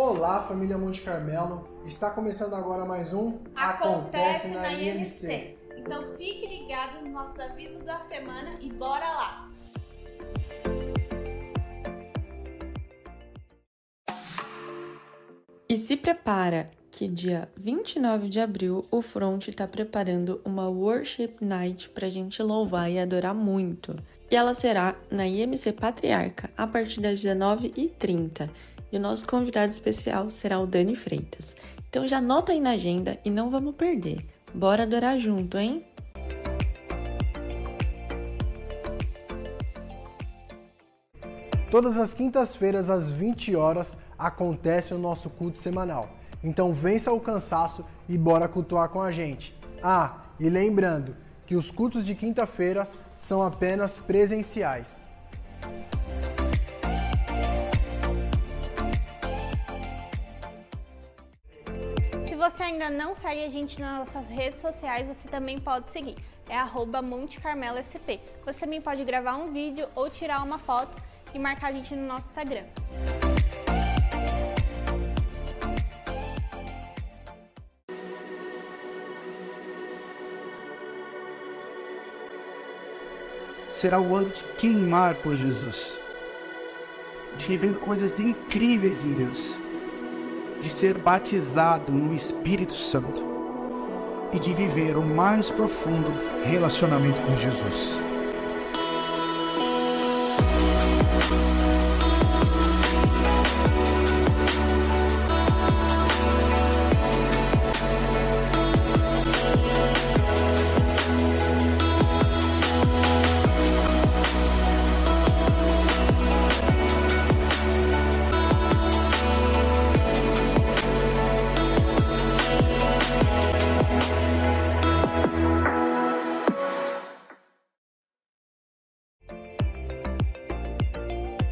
Olá, família Monte Carmelo. Está começando agora mais um Acontece na IMC. Então fique ligado nos nossos avisos da semana e bora lá! E se prepara que dia 29 de abril o Front está preparando uma Worship Night para a gente louvar e adorar muito. E ela será na IMC Patriarca a partir das 19h30. E o nosso convidado especial será o Dani Freitas. Então já anota aí na agenda e não vamos perder. Bora adorar junto, hein? Todas as quintas-feiras às 20 horas acontece o nosso culto semanal. Então vença o cansaço e bora cultuar com a gente. Ah, e lembrando que os cultos de quinta-feiras são apenas presenciais. Se você ainda não segue a gente nas nossas redes sociais, você também pode seguir. É @MonteCarmeloSP. Você também pode gravar um vídeo ou tirar uma foto e marcar a gente no nosso Instagram. Será o ano de queimar por Jesus, de viver coisas incríveis em Deus, de ser batizado no Espírito Santo e de viver o mais profundo relacionamento com Jesus.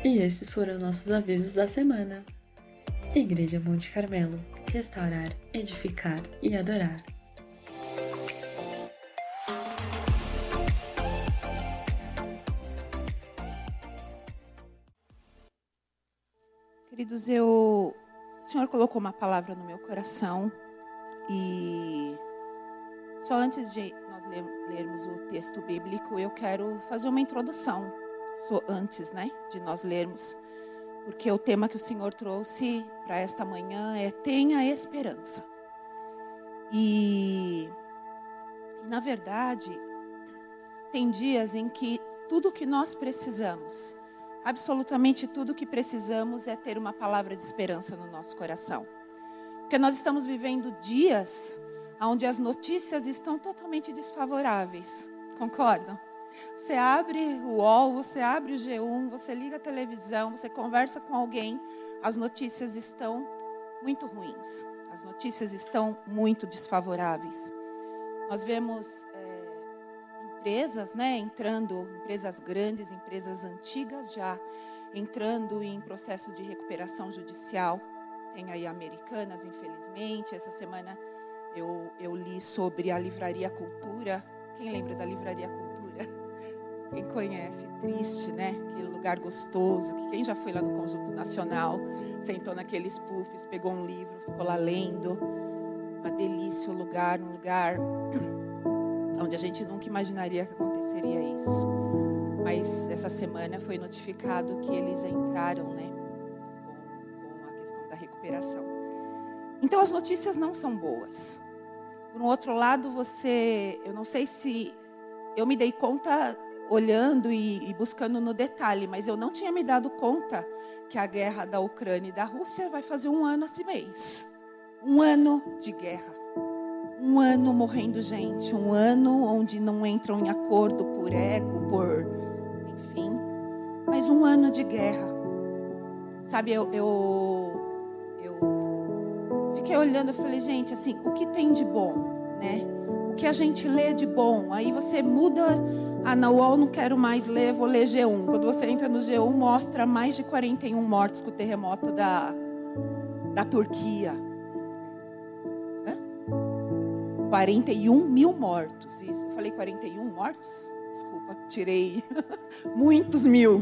E esses foram nossos avisos da semana. Igreja Monte Carmelo, restaurar, edificar e adorar. Queridos, o Senhor colocou uma palavra no meu coração e só antes de nós lermos o texto bíblico, eu quero fazer uma introdução. Antes, de nós lermos, porque o tema que o Senhor trouxe para esta manhã é tenha esperança. E na verdade, tem dias em que tudo que nós precisamos, absolutamente tudo que precisamos é ter uma palavra de esperança no nosso coração. Porque nós estamos vivendo dias onde as notícias estão totalmente desfavoráveis, concordam? Você abre o UOL, você abre o G1, você liga a televisão, você conversa com alguém, as notícias estão muito ruins, as notícias estão muito desfavoráveis. Nós vemos empresas, entrando, empresas grandes, empresas antigas já entrando em processo de recuperação judicial. Tem aí Americanas, infelizmente. Essa semana eu li sobre a Livraria Cultura. Quem lembra da Livraria Cultura? Quem conhece, triste, Aquele lugar gostoso, que quem já foi lá no Conjunto Nacional, sentou naqueles puffs, pegou um livro, ficou lá lendo. Uma delícia o lugar, um lugar onde a gente nunca imaginaria que aconteceria isso. Mas essa semana foi notificado que eles entraram, com a questão da recuperação. Então as notícias não são boas. Por um outro lado, eu não sei se eu me dei conta olhando e buscando no detalhe, mas eu não tinha me dado conta que a guerra da Ucrânia e da Rússia vai fazer 1 ano esse mês. 1 ano de guerra. 1 ano morrendo gente. 1 ano onde não entram em acordo por ego, enfim. Mas 1 ano de guerra. Sabe, eu fiquei olhando e falei, gente, assim, o que tem de bom, O que a gente lê de bom? Aí você muda, na UOL não quero mais ler, vou ler G1. Quando você entra no G1, mostra mais de 41 mortos com o terremoto da Turquia. 41 mil mortos, isso. Eu falei 41 mortos? Desculpa, tirei muitos mil.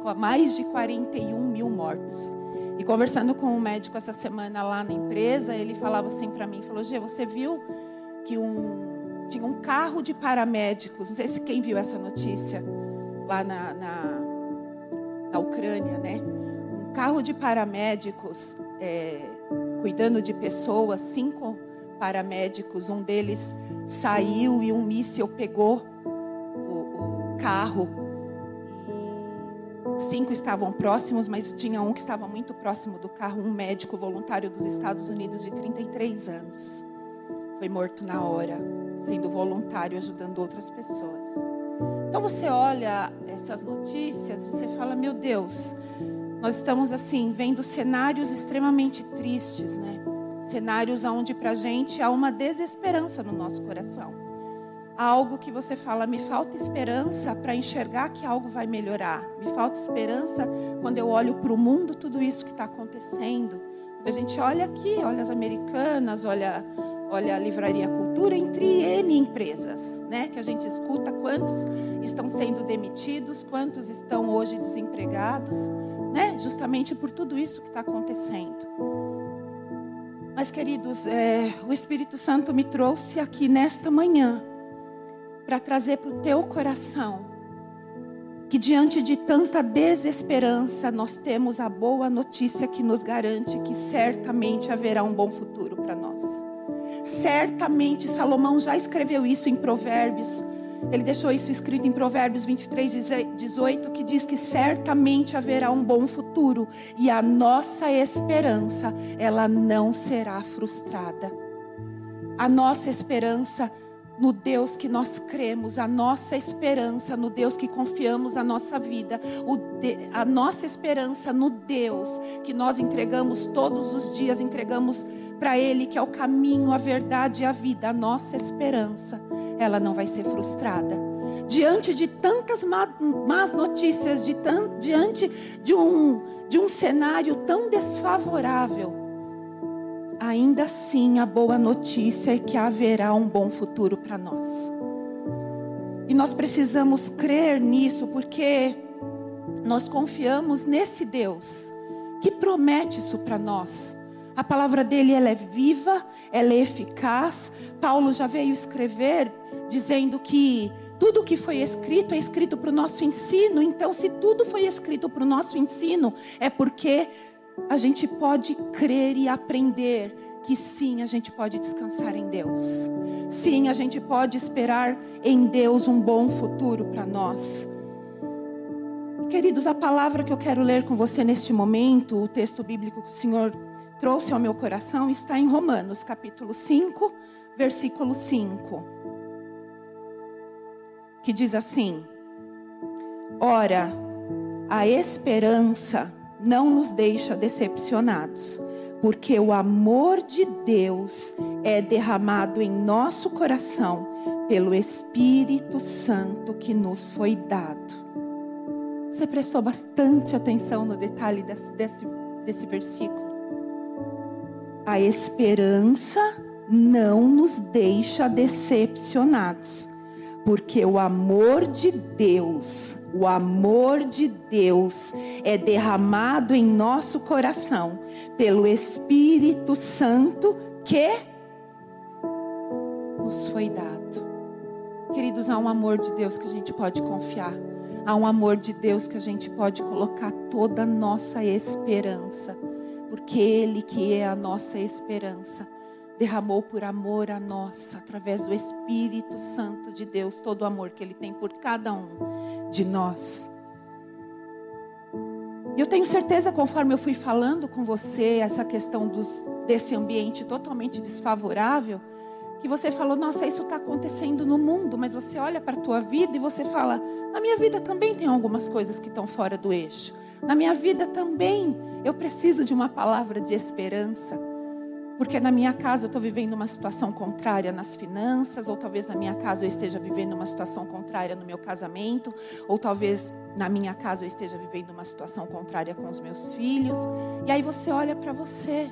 Com mais de 41 mil mortos. E conversando com um médico essa semana lá na empresa, ele falava assim para mim, falou: Gê, você viu que tinha um carro de paramédicos, não sei se quem viu essa notícia, lá na Ucrânia, né? Um carro de paramédicos cuidando de pessoas, 5 paramédicos, um deles saiu e um míssil pegou o carro. Os 5 estavam próximos, mas tinha um que estava muito próximo do carro, um médico voluntário dos Estados Unidos de 33 anos. Foi morto na hora, sendo voluntário, ajudando outras pessoas. Então você olha essas notícias, você fala, meu Deus, nós estamos assim, vendo cenários extremamente tristes, né? Cenários onde pra gente há uma desesperança no nosso coração. Há algo que você fala, me falta esperança para enxergar que algo vai melhorar. Me falta esperança quando eu olho para o mundo, tudo isso que está acontecendo. Quando a gente olha aqui, olha as Americanas, olha a Livraria Cultura, entre N empresas, né? Que a gente escuta quantos estão sendo demitidos, quantos estão hoje desempregados, né? Justamente por tudo isso que está acontecendo. Mas, queridos, o Espírito Santo me trouxe aqui nesta manhã para trazer para o teu coração que diante de tanta desesperança nós temos a boa notícia que nos garante que certamente haverá um bom futuro para nós. Certamente, Salomão já escreveu isso em Provérbios. Ele deixou isso escrito em Provérbios 23:18, que diz que certamente haverá um bom futuro e a nossa esperança, ela não será frustrada. A nossa esperança no Deus que nós cremos, a nossa esperança no Deus que confiamos a nossa vida, a nossa esperança no Deus que nós entregamos todos os dias, entregamos para Ele, que é o caminho, a verdade e a vida. A nossa esperança, ela não vai ser frustrada. Diante de tantas más notícias, diante de um cenário tão desfavorável, ainda assim a boa notícia é que haverá um bom futuro para nós. E nós precisamos crer nisso, porque nós confiamos nesse Deus que promete isso para nós. A palavra dele, ela é viva, ela é eficaz. Paulo já veio escrever dizendo que tudo que foi escrito é escrito para o nosso ensino. Então, se tudo foi escrito para o nosso ensino, é porque a gente pode crer e aprender que sim, a gente pode descansar em Deus. Sim, a gente pode esperar em Deus um bom futuro para nós. Queridos, a palavra que eu quero ler com você neste momento, o texto bíblico que o Senhor trouxe ao meu coração, está em Romanos, capítulo 5, versículo 5. Que diz assim: ora, a esperança não nos deixa decepcionados, porque o amor de Deus é derramado em nosso coração pelo Espírito Santo que nos foi dado. Você prestou bastante atenção no detalhe desse versículo? A esperança não nos deixa decepcionados, porque o amor de Deus é derramado em nosso coração pelo Espírito Santo que nos foi dado. Queridos, há um amor de Deus que a gente pode confiar. Há um amor de Deus que a gente pode colocar toda a nossa esperança. Porque Ele que é a nossa esperança derramou por amor a nós, através do Espírito Santo de Deus, todo o amor que Ele tem por cada um de nós. E eu tenho certeza, conforme eu fui falando com você, essa questão desse ambiente totalmente desfavorável, que você falou, nossa, isso está acontecendo no mundo, mas você olha para a tua vida e você fala, na minha vida também tem algumas coisas que estão fora do eixo. Na minha vida também eu preciso de uma palavra de esperança. Porque na minha casa eu estou vivendo uma situação contrária nas finanças, ou talvez na minha casa eu esteja vivendo uma situação contrária no meu casamento, ou talvez na minha casa eu esteja vivendo uma situação contrária com os meus filhos. E aí você olha para você.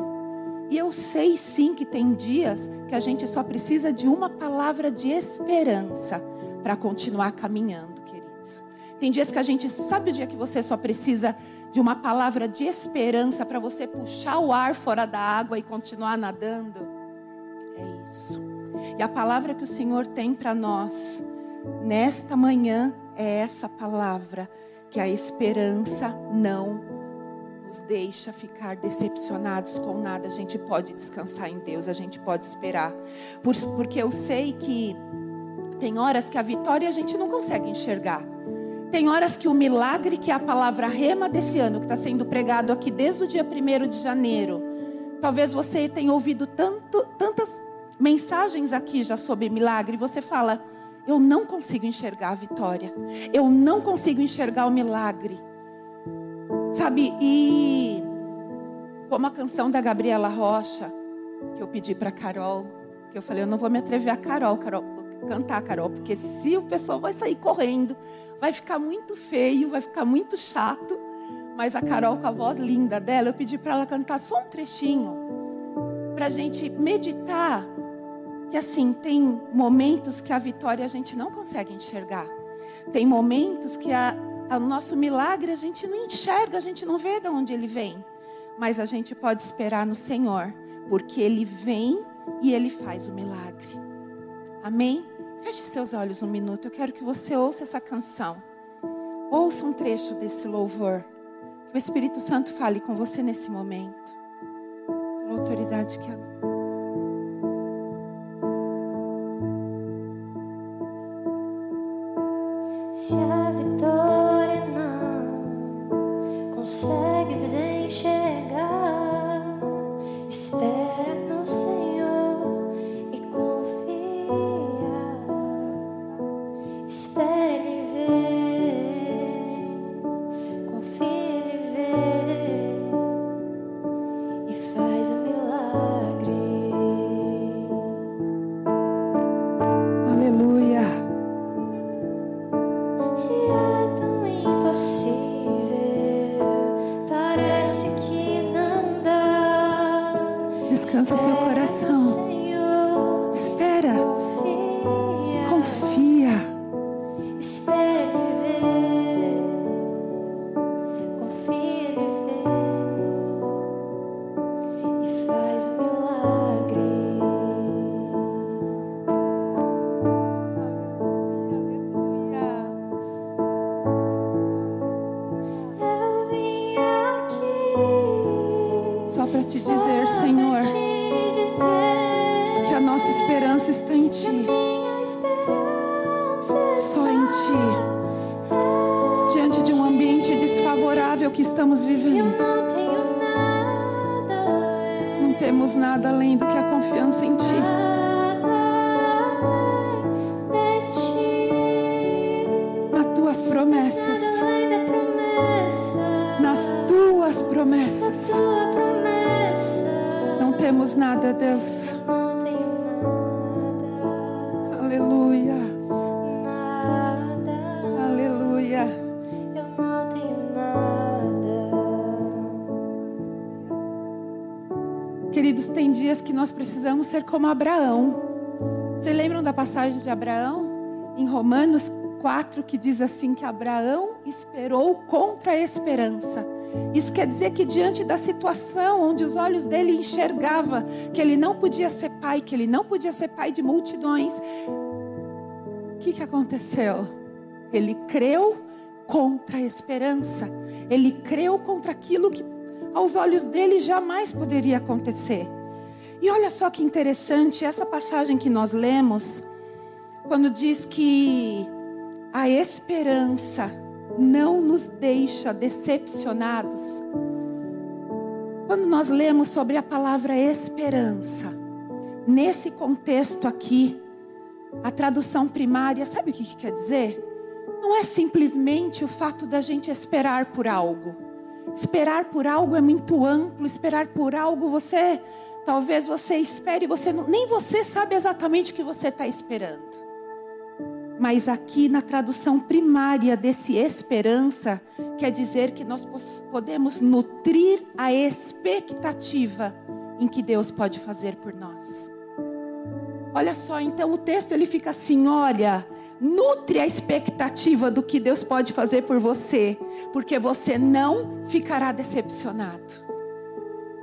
E eu sei sim que tem dias que a gente só precisa de uma palavra de esperança para continuar caminhando, queridos. Tem dias que a gente sabe o dia que você só precisa de uma palavra de esperança para você puxar o ar fora da água e continuar nadando. É isso. E a palavra que o Senhor tem para nós nesta manhã é essa palavra, que a esperança não nos deixa ficar decepcionados com nada. A gente pode descansar em Deus, a gente pode esperar. Porque eu sei que tem horas que a vitória a gente não consegue enxergar. Tem horas que o milagre, que é a palavra rema desse ano, que está sendo pregado aqui desde o dia 1º de janeiro. Talvez você tenha ouvido tantas mensagens aqui já sobre milagre. Você fala, eu não consigo enxergar a vitória. Eu não consigo enxergar o milagre. Sabe, e como a canção da Gabriela Rocha, que eu pedi para Carol, que eu falei, eu não vou me atrever a cantar, Carol, porque se o pessoal vai sair correndo, vai ficar muito feio, vai ficar muito chato. Mas a Carol, com a voz linda dela, eu pedi para ela cantar só um trechinho, para a gente meditar, que assim, tem momentos que a vitória a gente não consegue enxergar. Tem momentos que o nosso milagre a gente não enxerga, a gente não vê de onde ele vem. Mas a gente pode esperar no Senhor, porque Ele vem e Ele faz o milagre. Amém? Feche seus olhos um minuto, eu quero que você ouça essa canção. Ouça um trecho desse louvor. Que o Espírito Santo fale com você nesse momento. Pela autoridade que ela... Se a vitória não consegues enxergar, espera no Senhor e confia. Espera Ele ver, confia Ele ver e faz o milagre. Aleluia. Se é tão impossível, parece que não dá. Descansa seu coração. Senhor, Espera, confia. confia. Espera Ele ver, confia Ele ver e faz o milagre. Eu vim aqui Só para te dizer, Senhor, te dizer que a nossa esperança está em Ti. minha esperança Só em Ti. Diante de um ambiente desfavorável que estamos vivendo, não tenho nada além, não temos nada além do que a confiança em Ti. nada além de Ti, Nas Tuas promessas. nada além da promessa, Nas Tuas promessas. Tua promessa. Não temos nada, Deus. Não tenho Aleluia. nada, Aleluia. eu não tenho nada. Queridos, tem dias que nós precisamos ser como Abraão. Vocês lembram da passagem de Abraão? Em Romanos 4, que diz assim, que Abraão esperou contra a esperança. Isso quer dizer que diante da situação onde os olhos dele enxergavam que ele não podia ser pai, que ele não podia ser pai de multidões, o que aconteceu? Ele creu contra a esperança. Ele creu contra aquilo que aos olhos dele jamais poderia acontecer. E olha só que interessante, essa passagem que nós lemos, quando diz que a esperança não nos deixa decepcionados. Quando nós lemos sobre a palavra esperança, nesse contexto aqui, a tradução primária, sabe o que quer dizer? Não é simplesmente o fato da gente esperar por algo. Esperar por algo é muito amplo. Esperar por algo, talvez você espere, nem você sabe exatamente o que você está esperando. Mas aqui na tradução primária desse esperança, quer dizer que nós podemos nutrir a expectativa em que Deus pode fazer por nós. Olha só, então o texto ele fica assim, olha, nutre a expectativa do que Deus pode fazer por você, porque você não ficará decepcionado.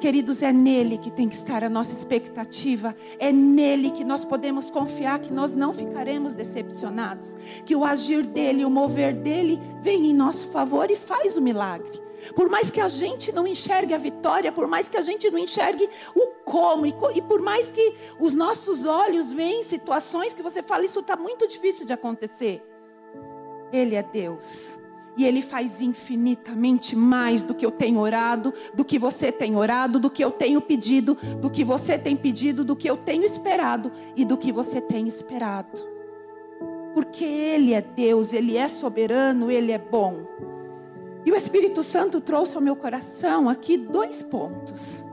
Queridos, é nele que tem que estar a nossa expectativa. É nele que nós podemos confiar que nós não ficaremos decepcionados. Que o agir dele, o mover dele vem em nosso favor e faz o milagre. Por mais que a gente não enxergue a vitória, por mais que a gente não enxergue o como, e por mais que os nossos olhos veem situações que você fala, isso está muito difícil de acontecer. Ele é Deus. E Ele faz infinitamente mais do que eu tenho orado, do que você tem orado, do que eu tenho pedido, do que você tem pedido, do que eu tenho esperado e do que você tem esperado. Porque Ele é Deus, Ele é soberano, Ele é bom. E o Espírito Santo trouxe ao meu coração aqui 2 pontos,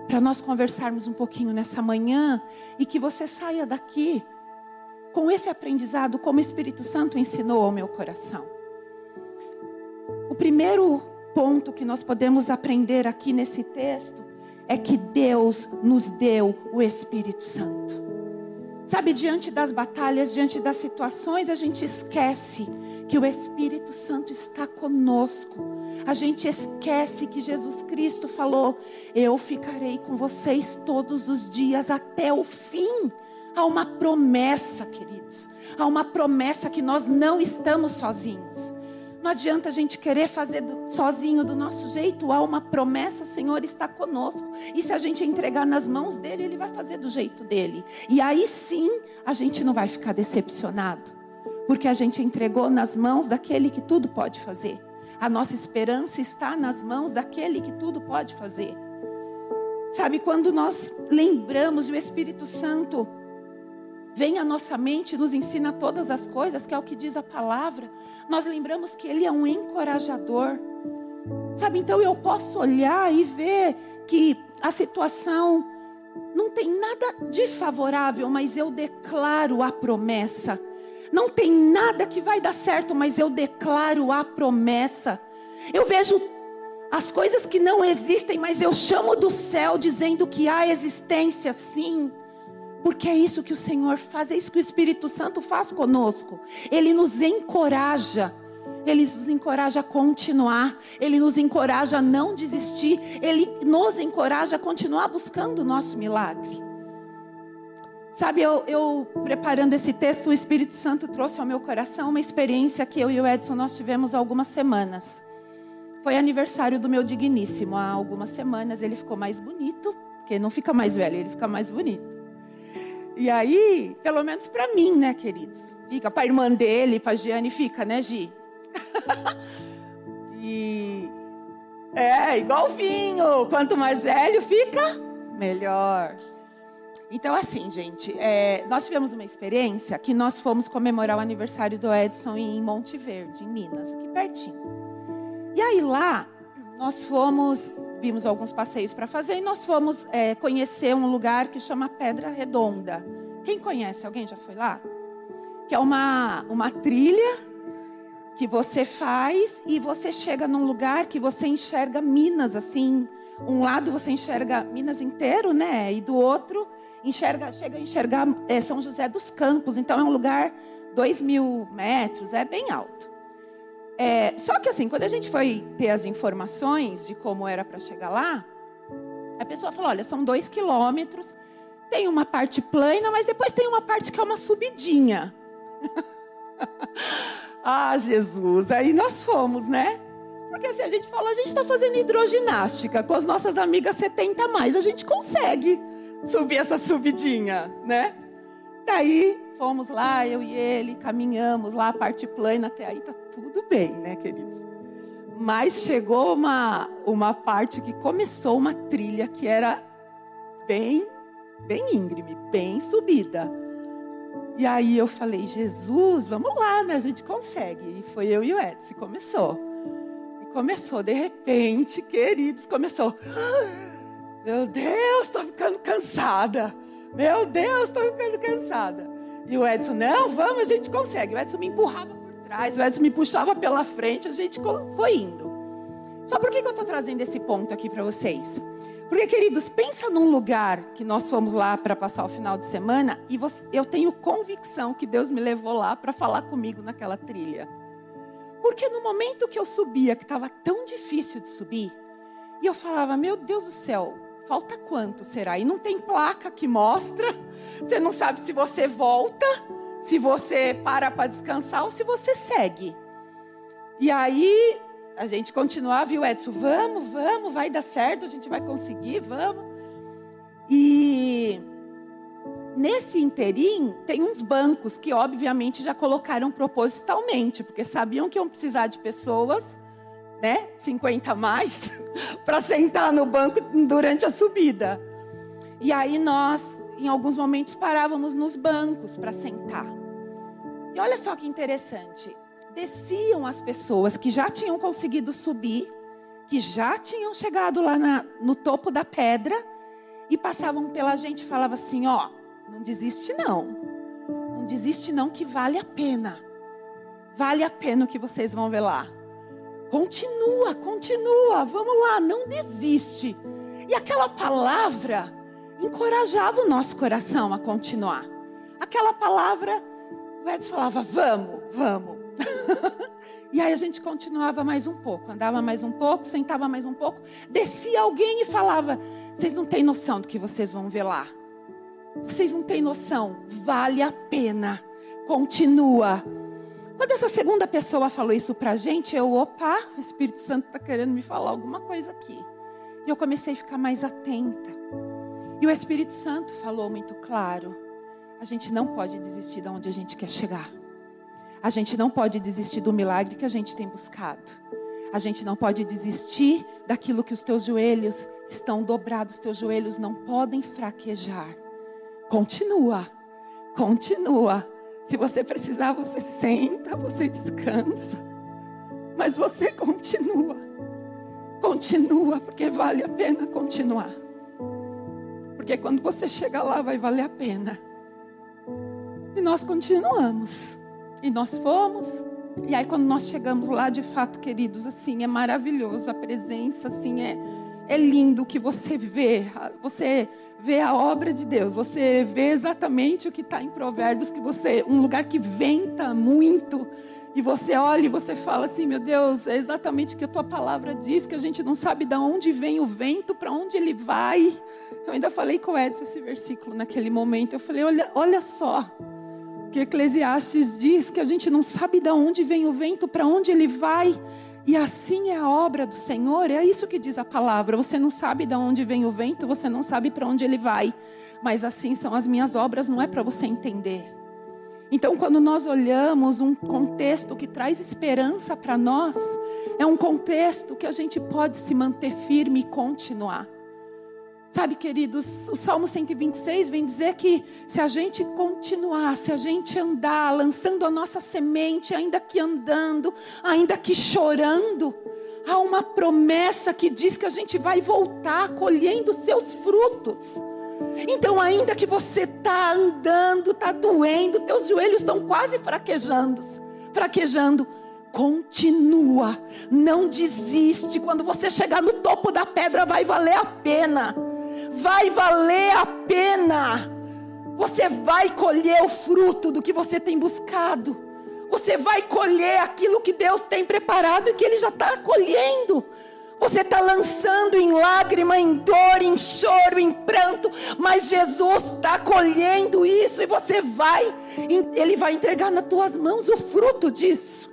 para nós conversarmos um pouquinho nessa manhã e que você saia daqui com esse aprendizado, como o Espírito Santo ensinou ao meu coração. O primeiro ponto que nós podemos aprender aqui nesse texto é que Deus nos deu o Espírito Santo. Sabe, diante das batalhas, diante das situações, a gente esquece que o Espírito Santo está conosco. A gente esquece que Jesus Cristo falou: eu ficarei com vocês todos os dias até o fim. Há uma promessa, queridos. Há uma promessa que nós não estamos sozinhos. Não adianta a gente querer fazer sozinho do nosso jeito. Há uma promessa, o Senhor está conosco. E se a gente entregar nas mãos dele, ele vai fazer do jeito dele. E aí sim, a gente não vai ficar decepcionado. Porque a gente entregou nas mãos daquele que tudo pode fazer. A nossa esperança está nas mãos daquele que tudo pode fazer. Sabe, quando nós lembramos, o Espírito Santo vem à nossa mente, nos ensina todas as coisas, que é o que diz a palavra. Nós lembramos que Ele é um encorajador. Sabe, então eu posso olhar e ver que a situação não tem nada de favorável, mas eu declaro a promessa. Não tem nada que vai dar certo, mas eu declaro a promessa. Eu vejo as coisas que não existem, mas eu chamo do céu dizendo que há existência sim. Porque é isso que o Senhor faz, é isso que o Espírito Santo faz conosco. Ele nos encoraja. Ele nos encoraja a continuar. Ele nos encoraja a não desistir. Ele nos encoraja a continuar buscando o nosso milagre. Sabe, eu preparando esse texto, o Espírito Santo trouxe ao meu coração uma experiência que eu e o Edson nós tivemos há algumas semanas. Foi aniversário do meu digníssimo. Há algumas semanas ele ficou mais bonito. Porque não fica mais velho, ele fica mais bonito. E aí, pelo menos para mim, né, queridos? Fica para a irmã dele, para a Giane, fica, né, Gi? E igual vinho. Quanto mais velho fica, melhor. Então, assim, gente, nós tivemos uma experiência que nós fomos comemorar o aniversário do Edson em Monte Verde, em Minas, aqui pertinho. E aí lá, nós vimos alguns passeios para fazer e nós fomos conhecer um lugar que chama Pedra Redonda. Quem conhece? Alguém já foi lá? Que é uma trilha que você faz e você chega num lugar que você enxerga Minas, assim. Um lado você enxerga Minas inteiro, né? E do outro chega a enxergar São José dos Campos. Então é um lugar 2.000 metros, é bem alto. Só que assim, quando a gente foi ter as informações de como era para chegar lá, a pessoa falou: olha, são 2 quilômetros, tem uma parte plana, mas depois tem uma parte que é uma subidinha. Ah, Jesus, aí nós fomos, né? Porque assim, a gente falou, a gente está fazendo hidroginástica com as nossas amigas 70 a mais, a gente consegue subir essa subidinha, né? Daí fomos lá, eu e ele, caminhamos lá a parte plana, até aí tá tudo bem, né, queridos? Mas chegou uma parte que começou uma trilha que era bem íngreme, bem subida. E aí eu falei: Jesus, vamos lá, né? A gente consegue. E foi eu e o Edson, começou, de repente, queridos, começou. Meu Deus, estou ficando cansada. Meu Deus, estou ficando cansada. E o Edson: não, vamos, a gente consegue. O Edson me empurrava por trás, o Edson me puxava pela frente, a gente foi indo. Só por que eu estou trazendo esse ponto aqui para vocês? Porque, queridos, pensa num lugar que nós fomos lá para passar o final de semana e eu tenho convicção que Deus me levou lá para falar comigo naquela trilha. Porque no momento que eu subia, que estava tão difícil de subir, e eu falava, meu Deus do céu, falta quanto será? E não tem placa que mostra, você não sabe se você volta, se você para descansar ou se você segue. E aí a gente continuava, e o Edson, vamos, vai dar certo, a gente vai conseguir, vamos. E nesse interim, tem uns bancos que obviamente já colocaram propositalmente, porque sabiam que iam precisar de pessoas, né, 50 a mais, para sentar no banco durante a subida. E aí nós, em alguns momentos, parávamos nos bancos para sentar. E olha só que interessante. Desciam as pessoas que já tinham conseguido subir, que já tinham chegado lá no topo da pedra, e passavam pela gente e falavam assim, ó, não desiste não. Não desiste não, que vale a pena. Vale a pena o que vocês vão ver lá. Continua, vamos lá, não desiste. E aquela palavra encorajava o nosso coração a continuar. Aquela palavra, o Edson falava, vamos. E aí a gente continuava mais um pouco, andava mais um pouco, sentava mais um pouco, descia alguém e falava, vocês não têm noção do que vocês vão ver lá. Vocês não têm noção, vale a pena, continua. Quando essa segunda pessoa falou isso pra gente, opa, o Espírito Santo está querendo me falar alguma coisa aqui. E eu comecei a ficar mais atenta. E o Espírito Santo falou muito claro, a gente não pode desistir de onde a gente quer chegar. A gente não pode desistir do milagre que a gente tem buscado. A gente não pode desistir daquilo que os teus joelhos estão dobrados, os teus joelhos não podem fraquejar. Continua. Se você precisar, você senta, você descansa. Mas você continua. Continua, porque vale a pena continuar. Porque quando você chegar lá, vai valer a pena. E nós continuamos. E nós fomos. E aí quando nós chegamos lá, de fato, queridos, assim, é maravilhoso. A presença, assim, é lindo o que você vê. Você vê a obra de Deus. Você vê exatamente o que está em Provérbios. Um lugar que venta muito. E você olha e você fala assim, meu Deus, é exatamente o que a tua palavra diz. Que a gente não sabe de onde vem o vento, para onde ele vai. Eu ainda falei com o Edson esse versículo naquele momento. Eu falei, olha só. Que Eclesiastes diz que a gente não sabe de onde vem o vento, para onde ele vai. E assim é a obra do Senhor. É isso que diz a palavra. Você não sabe de onde vem o vento, você não sabe para onde ele vai. Mas assim são as minhas obras, não é para você entender. Então, quando nós olhamos um contexto que traz esperança para nós, é um contexto que a gente pode se manter firme e continuar. Sabe, queridos, o Salmo 126 vem dizer que se a gente continuar, se a gente andar, lançando a nossa semente, ainda que andando, ainda que chorando, há uma promessa que diz que a gente vai voltar colhendo seus frutos. Então, ainda que você está andando, está doendo, teus joelhos estão quase fraquejando, continua, não desiste. Quando você chegar no topo da pedra, vai valer a pena. Vai valer a pena. Você vai colher o fruto do que você tem buscado. Você vai colher aquilo que Deus tem preparado e que Ele já está colhendo. Você está lançando em lágrima, em dor, em choro, em pranto, mas Jesus está colhendo isso e Ele vai entregar nas tuas mãos o fruto disso.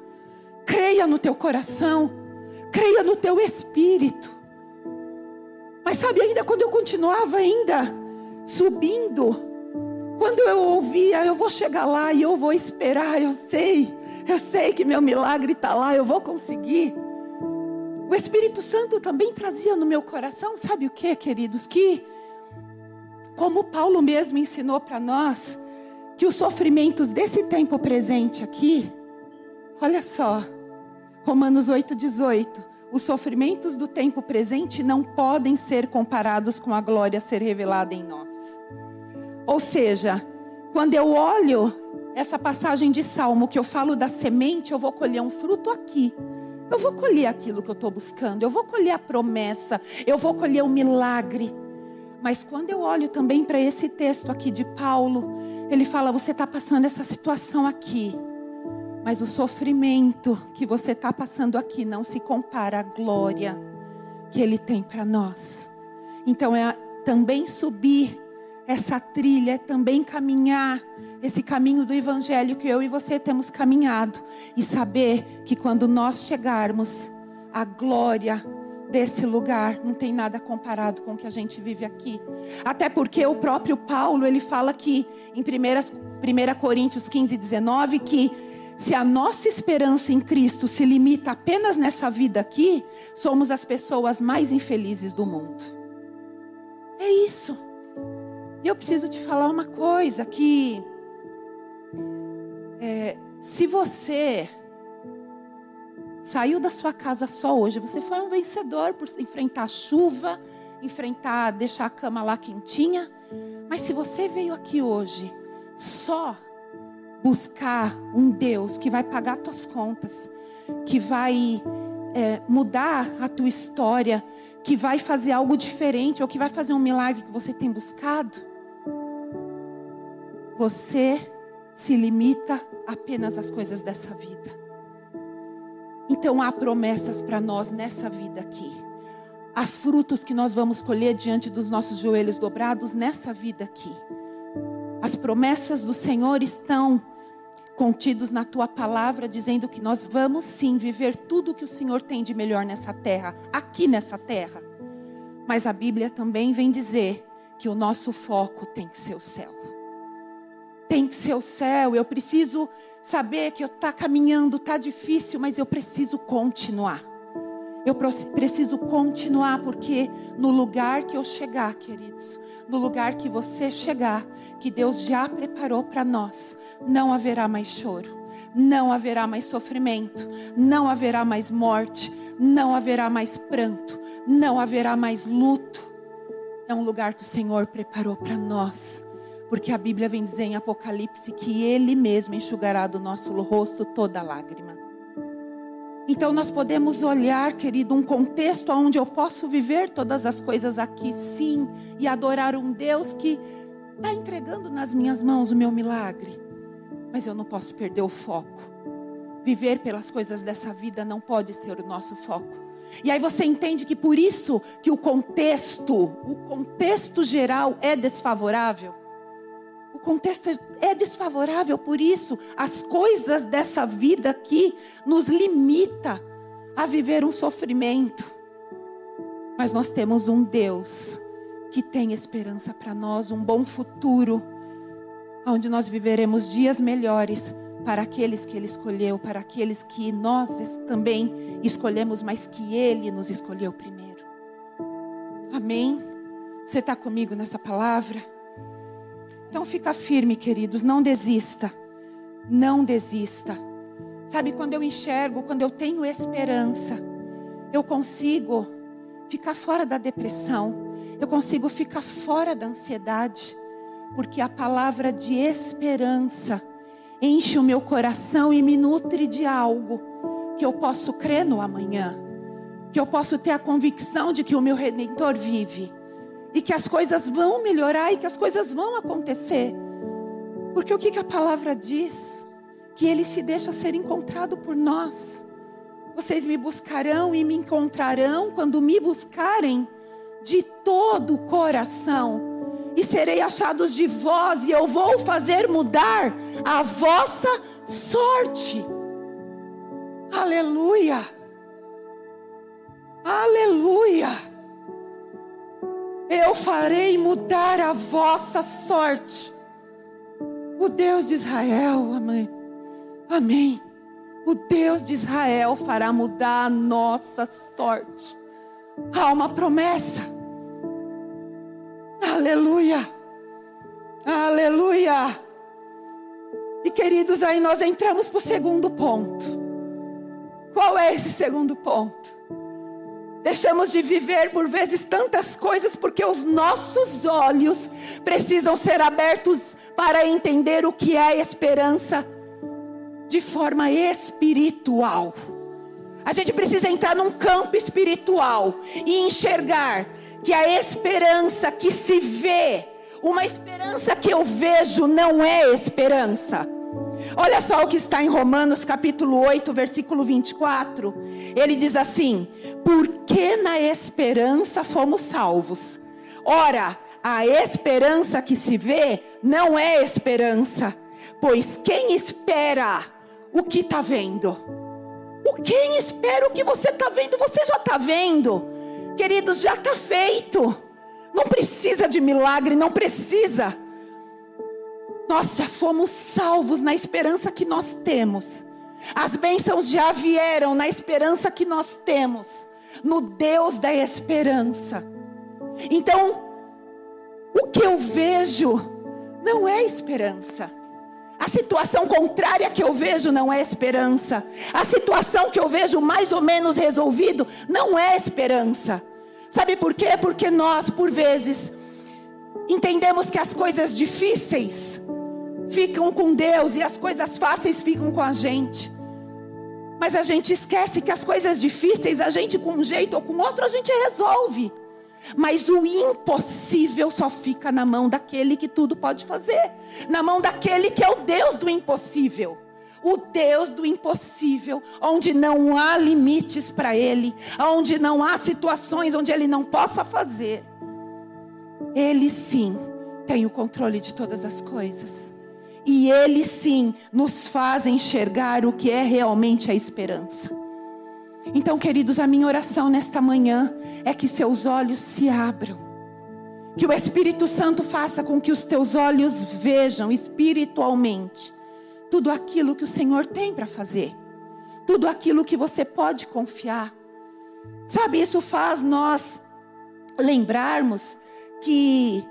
Creia no teu coração, creia no teu espírito. Mas sabe, ainda quando eu continuava subindo, quando eu ouvia, eu vou chegar lá e eu vou esperar, eu sei que meu milagre está lá, eu vou conseguir. O Espírito Santo também trazia no meu coração, sabe o que, queridos? Que, como Paulo mesmo ensinou para nós, que os sofrimentos desse tempo presente aqui, olha só, Romanos 8,18, os sofrimentos do tempo presente não podem ser comparados com a glória a ser revelada em nós. Ou seja, quando eu olho essa passagem de Salmo, que eu falo da semente, eu vou colher um fruto aqui. eu vou colher aquilo que eu estou buscando, eu vou colher a promessa, eu vou colher o milagre. Mas quando eu olho também para esse texto aqui de Paulo, ele fala, você está passando essa situação aqui, mas o sofrimento que você está passando aqui não se compara à glória que Ele tem para nós. Então é também subir essa trilha, é também caminhar esse caminho do Evangelho que eu e você temos caminhado. E saber que quando nós chegarmos, a glória desse lugar não tem nada comparado com o que a gente vive aqui. Até porque o próprio Paulo, ele fala aqui em 1 Coríntios 15, 19, que se a nossa esperança em Cristo se limita apenas nessa vida aqui, somos as pessoas mais infelizes do mundo. É isso. E eu preciso te falar uma coisa, que se você saiu da sua casa só hoje, você foi um vencedor por enfrentar a chuva, deixar a cama lá quentinha. Mas se você veio aqui hoje só buscar um Deus que vai pagar tuas contas, que vai mudar a tua história, que vai fazer algo diferente, ou que vai fazer um milagre que você tem buscado, você se limita apenas às coisas dessa vida. Então há promessas para nós nessa vida aqui. Há frutos que nós vamos colher diante dos nossos joelhos dobrados nessa vida aqui. As promessas do Senhor estão contidos na tua palavra, dizendo que nós vamos sim viver tudo que o Senhor tem de melhor nessa terra, aqui nessa terra. Mas a Bíblia também vem dizer que o nosso foco tem que ser o céu. Tem que ser o céu. Eu preciso saber que eu estou caminhando, está difícil, mas eu preciso continuar. Eu preciso continuar, porque no lugar que eu chegar, queridos, no lugar que você chegar, que Deus já preparou para nós, não haverá mais choro, não haverá mais sofrimento, não haverá mais morte, não haverá mais pranto, não haverá mais luto. É um lugar que o Senhor preparou para nós, porque a Bíblia vem dizer em Apocalipse que Ele mesmo enxugará do nosso rosto toda lágrima. Então nós podemos olhar, querido, um contexto onde eu posso viver todas as coisas aqui, sim, e adorar um Deus que está entregando nas minhas mãos o meu milagre. Mas eu não posso perder o foco. Viver pelas coisas dessa vida não pode ser o nosso foco. E aí você entende que por isso que o contexto geral é desfavorável. O contexto é desfavorável, por isso as coisas dessa vida aqui nos limita a viver um sofrimento. Mas nós temos um Deus que tem esperança para nós, um bom futuro, onde nós viveremos dias melhores para aqueles que Ele escolheu, para aqueles que nós também escolhemos, mas que Ele nos escolheu primeiro. Amém? Você está comigo nessa palavra? Então fica firme, queridos, não desista. Não desista. Sabe, quando eu enxergo, quando eu tenho esperança, eu consigo ficar fora da depressão. Eu consigo ficar fora da ansiedade. Porque a palavra de esperança enche o meu coração e me nutre de algo que eu posso crer no amanhã. Que eu posso ter a convicção de que o meu Redentor vive. E que as coisas vão melhorar e que as coisas vão acontecer. Porque o que a palavra diz? Que Ele se deixa ser encontrado por nós. Vocês me buscarão e me encontrarão quando me buscarem de todo o coração. E serei achados de vós e eu vou fazer mudar a vossa sorte. Aleluia! Aleluia! Eu farei mudar a vossa sorte. O Deus de Israel, amém. Amém. O Deus de Israel fará mudar a nossa sorte. Há uma promessa. Aleluia. Aleluia. E queridos, aí nós entramos para o segundo ponto. Qual é esse segundo ponto? Deixamos de viver por vezes tantas coisas porque os nossos olhos precisam ser abertos para entender o que é esperança de forma espiritual. A gente precisa entrar num campo espiritual e enxergar que a esperança que se vê, uma esperança que eu vejo, não é esperança. Olha só o que está em Romanos capítulo 8, versículo 24. Ele diz assim: porque na esperança fomos salvos. Ora, a esperança que se vê não é esperança, pois quem espera o que está vendo? Quem espera o que você está vendo? Você já está vendo. Queridos, já está feito. Não precisa de milagre, não precisa. Nós já fomos salvos na esperança que nós temos. As bênçãos já vieram na esperança que nós temos, no Deus da esperança. Então, o que eu vejo não é esperança. A situação contrária que eu vejo não é esperança. A situação que eu vejo mais ou menos resolvido não é esperança. Sabe por quê? Porque nós, por vezes, entendemos que as coisas difíceis ficam com Deus e as coisas fáceis ficam com a gente. Mas a gente esquece que as coisas difíceis, a gente com um jeito ou com outro, a gente resolve. Mas o impossível só fica na mão daquele que tudo pode fazer. Na mão daquele que é o Deus do impossível. O Deus do impossível, onde não há limites para Ele, onde não há situações onde Ele não possa fazer. Ele sim tem o controle de todas as coisas. E Ele sim nos faz enxergar o que é realmente a esperança. Então, queridos, a minha oração nesta manhã é que seus olhos se abram. Que o Espírito Santo faça com que os teus olhos vejam espiritualmente tudo aquilo que o Senhor tem para fazer. Tudo aquilo que você pode confiar. Sabe, isso faz nós lembrarmos que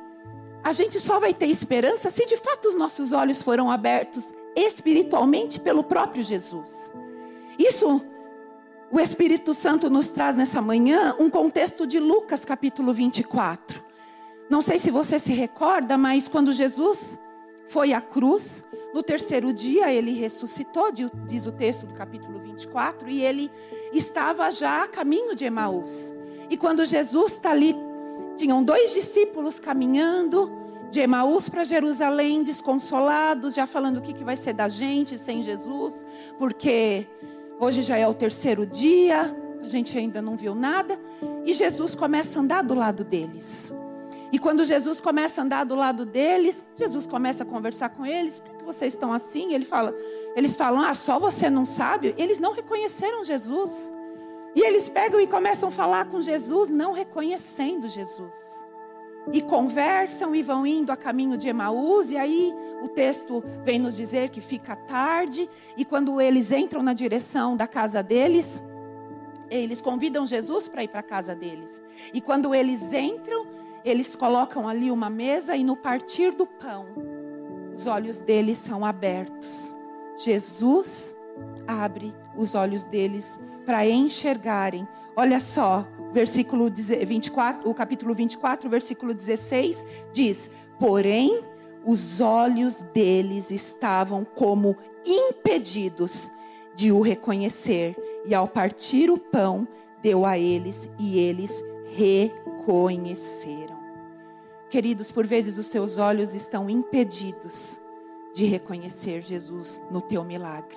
a gente só vai ter esperança se de fato os nossos olhos foram abertos espiritualmente pelo próprio Jesus. Isso, o Espírito Santo nos traz nessa manhã um contexto de Lucas capítulo 24. Não sei se você se recorda, mas quando Jesus foi à cruz, no terceiro dia ele ressuscitou, diz o texto do capítulo 24, e ele estava já a caminho de Emaús. E quando Jesus está ali, tinham 2 discípulos caminhando de Emaús para Jerusalém, desconsolados, já falando o que vai ser da gente sem Jesus, porque hoje já é o terceiro dia, a gente ainda não viu nada, e Jesus começa a andar do lado deles. E quando Jesus começa a andar do lado deles, Jesus começa a conversar com eles. Por que vocês estão assim? Eles falam, só você não sabe? Eles não reconheceram Jesus. E eles pegam e começam a falar com Jesus, não reconhecendo Jesus. E conversam e vão indo a caminho de Emaús. E aí o texto vem nos dizer que fica tarde. E quando eles entram na direção da casa deles, eles convidam Jesus para ir para a casa deles. E quando eles entram, eles colocam ali uma mesa e no partir do pão, os olhos deles são abertos. Jesus abre os olhos deles para enxergarem. Olha só, versículo 24, o capítulo 24, versículo 16, diz: porém, os olhos deles estavam como impedidos de o reconhecer. E ao partir o pão, deu a eles e eles reconheceram. Queridos, por vezes os seus olhos estão impedidos de reconhecer Jesus no teu milagre.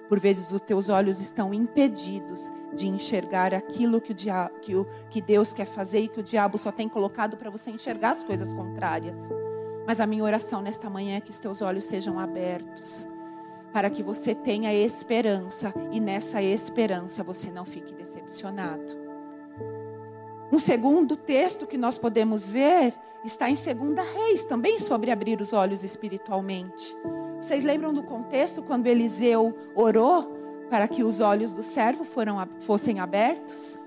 Por vezes os teus olhos estão impedidos de enxergar aquilo que Deus quer fazer e que o diabo só tem colocado para você enxergar as coisas contrárias. Mas a minha oração nesta manhã é que os teus olhos sejam abertos, para que você tenha esperança e nessa esperança você não fique decepcionado. Um segundo texto que nós podemos ver está em 2 Reis, também sobre abrir os olhos espiritualmente. Vocês lembram do contexto quando Eliseu orou para que os olhos do servo fossem abertos?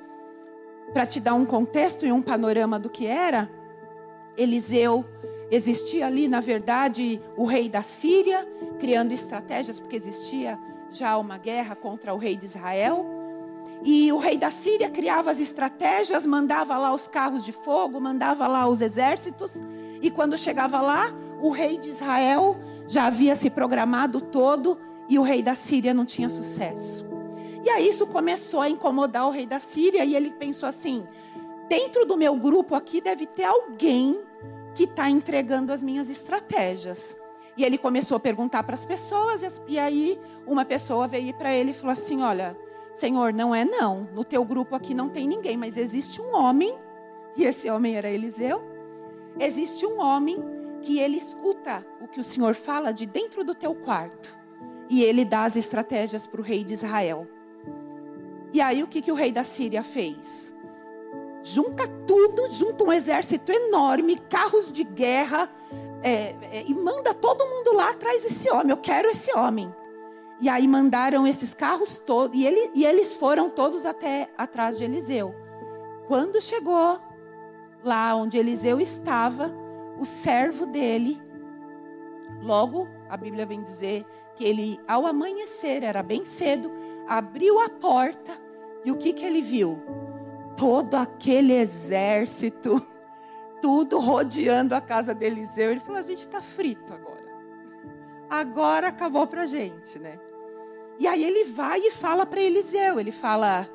Para te dar um contexto e um panorama do que era, Eliseu existia ali, na verdade, o rei da Síria, criando estratégias, porque existia já uma guerra contra o rei de Israel. E o rei da Síria criava as estratégias, mandava lá os carros de fogo, mandava lá os exércitos. E quando chegava lá, o rei de Israel já havia se programado todo e o rei da Síria não tinha sucesso. E aí isso começou a incomodar o rei da Síria, e ele pensou assim: dentro do meu grupo aqui deve ter alguém que está entregando as minhas estratégias. E ele começou a perguntar para as pessoas, e aí uma pessoa veio para ele e falou assim: olha, Senhor, não é não, no teu grupo aqui não tem ninguém, mas existe um homem, e esse homem era Eliseu. Existe um homem que ele escuta o que o Senhor fala de dentro do teu quarto, e ele dá as estratégias para o rei de Israel. E aí o que o rei da Síria fez? Junta tudo, junta um exército enorme, carros de guerra, e manda todo mundo lá atrás desse homem. Eu quero esse homem. E aí mandaram esses carros todos, e eles foram todos até atrás de Eliseu. Quando chegou lá onde Eliseu estava, o servo dele, logo a Bíblia vem dizer que ele, ao amanhecer, era bem cedo, abriu a porta, e o que ele viu? Todo aquele exército, tudo rodeando a casa de Eliseu. Ele falou: a gente está frito agora. Agora acabou para a gente, né? E aí ele vai e fala para Eliseu. Ele fala: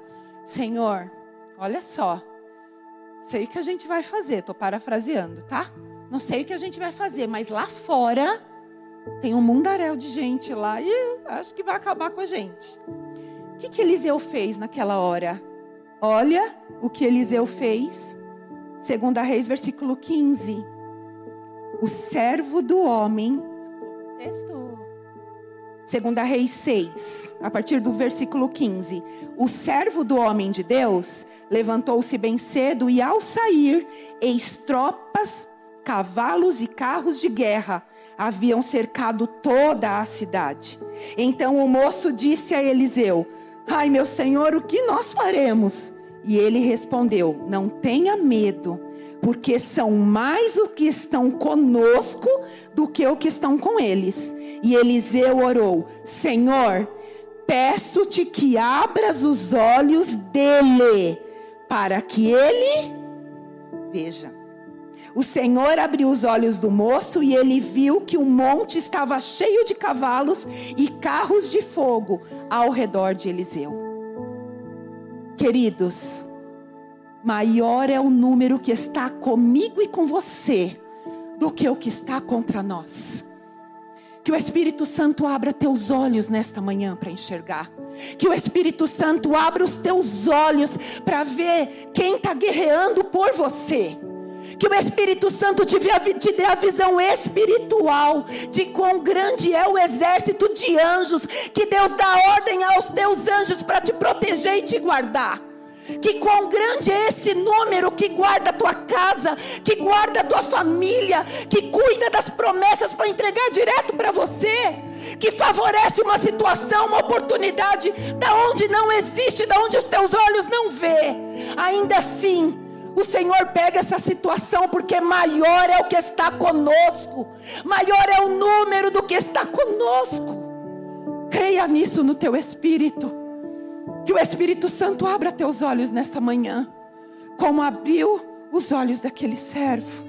Senhor, olha só, sei o que a gente vai fazer. Estou parafraseando, tá? Não sei o que a gente vai fazer, mas lá fora tem um mundaréu de gente lá e acho que vai acabar com a gente. O que Eliseu fez naquela hora? Olha o que Eliseu fez. 2 Reis, versículo 15. O servo do homem. Texto. 2 Reis 6, a partir do versículo 15. O servo do homem de Deus levantou-se bem cedo e, ao sair, eis tropas, cavalos e carros de guerra haviam cercado toda a cidade. Então o moço disse a Eliseu: ai, meu senhor, o que nós faremos? E ele respondeu: não tenha medo, porque são mais os que estão conosco do que os que estão com eles. E Eliseu orou: Senhor, peço-te que abras os olhos dele, para que ele veja. O Senhor abriu os olhos do moço, e ele viu que o monte estava cheio de cavalos e carros de fogo ao redor de Eliseu. Queridos, maior é o número que está comigo e com você do que o que está contra nós. Que o Espírito Santo abra teus olhos nesta manhã para enxergar. Que o Espírito Santo abra os teus olhos para ver quem está guerreando por você. Que o Espírito Santo te dê a visão espiritual de quão grande é o exército de anjos, que Deus dá ordem aos teus anjos para te proteger e te guardar. Que quão grande é esse número que guarda a tua casa, que guarda a tua família, que cuida das promessas para entregar direto para você, que favorece uma situação, uma oportunidade da onde não existe, da onde os teus olhos não vê. Ainda assim, o Senhor pega essa situação, porque maior é o que está conosco, maior é o número do que está conosco. Creia nisso no teu espírito. Que o Espírito Santo abra teus olhos nesta manhã, como abriu os olhos daquele servo.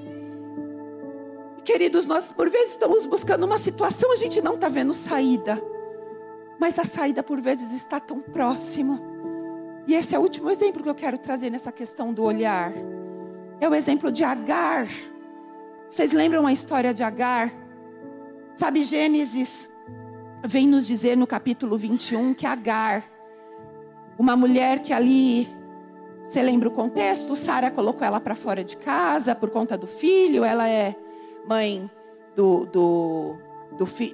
Queridos, nós por vezes estamos buscando uma situação, a gente não está vendo saída, mas a saída por vezes está tão próximo. E esse é o último exemplo que eu quero trazer nessa questão do olhar. É o exemplo de Agar. Vocês lembram a história de Agar? Sabe, Gênesis vem nos dizer no capítulo 21 que Agar, uma mulher que ali, você lembra o contexto? Sara colocou ela para fora de casa por conta do filho. Ela é mãe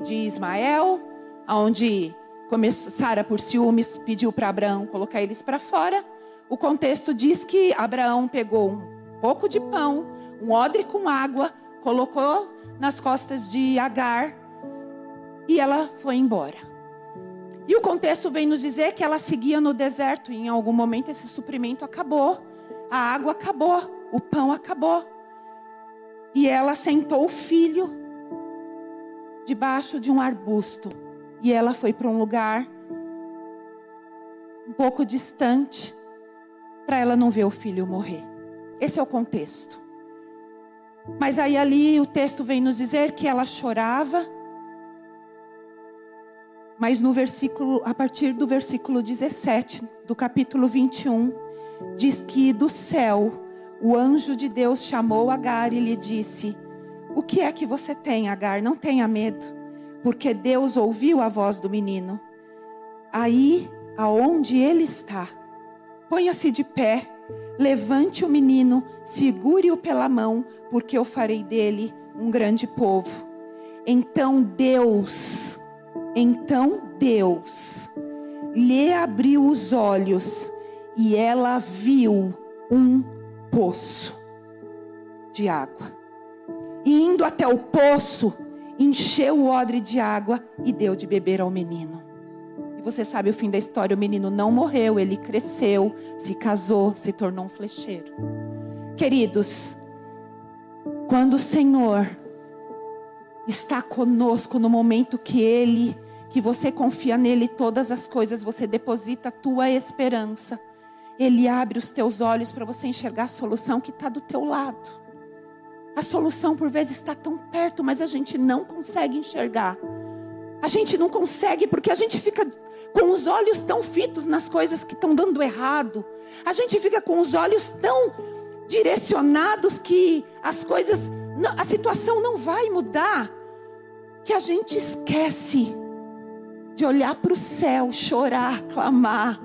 de Ismael, onde Sara, por ciúmes, pediu para Abraão colocar eles para fora. O contexto diz que Abraão pegou um pouco de pão, um odre com água, colocou nas costas de Agar e ela foi embora. E o contexto vem nos dizer que ela seguia no deserto e em algum momento esse suprimento acabou. A água acabou, o pão acabou. E ela sentou o filho debaixo de um arbusto. E ela foi para um lugar um pouco distante, para ela não ver o filho morrer. Esse é o contexto. Mas aí ali o texto vem nos dizer que ela chorava, Mas a partir do versículo 17 do capítulo 21, diz que do céu o anjo de Deus chamou Agar e lhe disse: o que é que você tem, Agar? Não tenha medo, porque Deus ouviu a voz do menino. Aí, aonde ele está, ponha-se de pé, levante o menino, segure-o pela mão, porque eu farei dele um grande povo. Então Deus lhe abriu os olhos e ela viu um poço de água. E indo até o poço, encheu o odre de água e deu de beber ao menino. E você sabe o fim da história: o menino não morreu, ele cresceu, se casou, se tornou um flecheiro. Queridos, quando o Senhor está conosco no momento que você confia nele todas as coisas, você deposita a tua esperança, Ele abre os teus olhos para você enxergar a solução que está do teu lado. A solução por vezes está tão perto, mas a gente não consegue enxergar. A gente não consegue porque a gente fica com os olhos tão fitos nas coisas que estão dando errado. A gente fica com os olhos tão direcionados que a situação não vai mudar, que a gente esquece de olhar para o céu, chorar, clamar.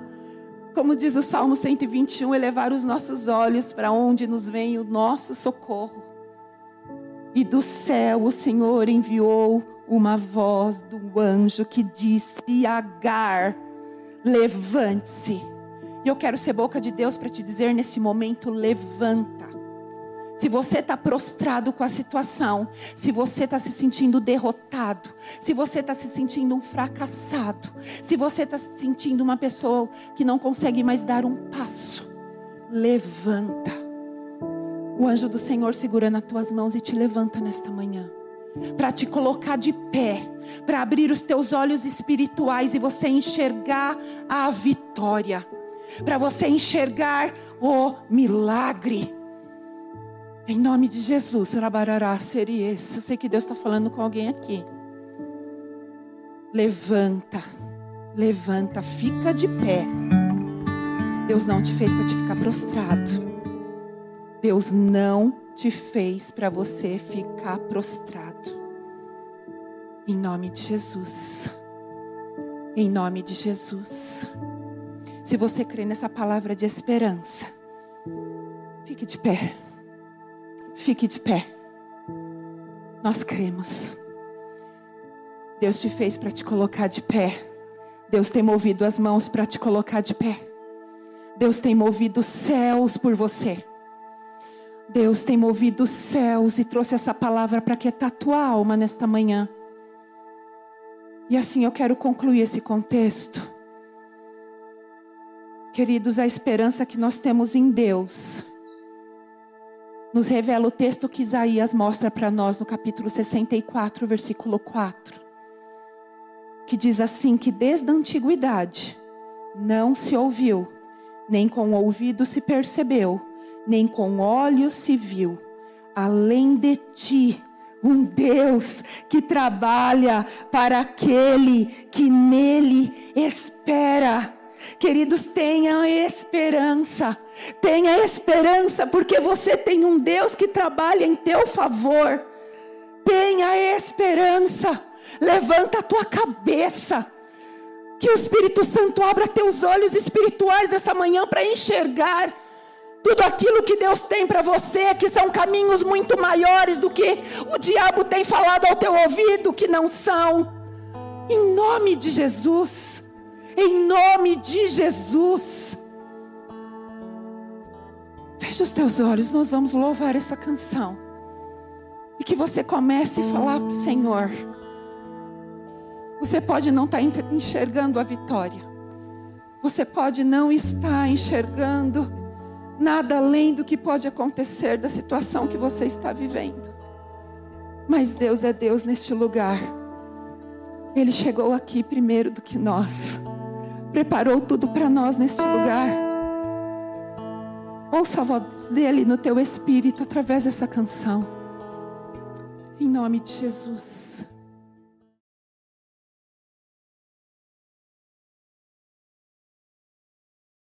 Como diz o Salmo 121, elevar os nossos olhos para onde nos vem o nosso socorro. E do céu o Senhor enviou uma voz do anjo que disse: Agar, levante-se. E eu quero ser boca de Deus para te dizer nesse momento: levanta. Se você está prostrado com a situação, se você está se sentindo derrotado, se você está se sentindo um fracassado, se você está se sentindo uma pessoa que não consegue mais dar um passo, levanta. O anjo do Senhor segura nas tuas mãos e te levanta nesta manhã, para te colocar de pé, para abrir os teus olhos espirituais e você enxergar a vitória, para você enxergar o milagre. Em nome de Jesus, eu sei que Deus está falando com alguém aqui. Levanta, levanta, fica de pé. Deus não te fez para te ficar prostrado. Deus não te fez para você ficar prostrado. Em nome de Jesus. Em nome de Jesus. Se você crê nessa palavra de esperança, fique de pé. Fique de pé. Nós cremos. Deus te fez para te colocar de pé. Deus tem movido as mãos para te colocar de pé. Deus tem movido os céus por você. Deus tem movido os céus e trouxe essa palavra para aquietar a tua alma nesta manhã. E assim eu quero concluir esse contexto. Queridos, a esperança que nós temos em Deus nos revela o texto que Isaías mostra para nós no capítulo 64, versículo 4. Que diz assim: que desde a antiguidade não se ouviu, nem com o ouvido se percebeu, nem com olhos se viu, além de ti, um Deus que trabalha para aquele que nele espera. Queridos, tenha esperança. Tenha esperança, porque você tem um Deus que trabalha em teu favor. Tenha esperança. Levanta a tua cabeça. Que o Espírito Santo abra teus olhos espirituais nessa manhã para enxergar tudo aquilo que Deus tem para você, que são caminhos muito maiores do que o diabo tem falado ao teu ouvido, que não são. Em nome de Jesus. Em nome de Jesus. Feche os teus olhos, nós vamos louvar essa canção. E que você comece a falar para o Senhor. Você pode não estar enxergando a vitória. Você pode não estar enxergando nada além do que pode acontecer da situação que você está vivendo. Mas Deus é Deus neste lugar. Ele chegou aqui primeiro do que nós. Preparou tudo para nós neste lugar. Ouça a voz dele no teu espírito através dessa canção. Em nome de Jesus.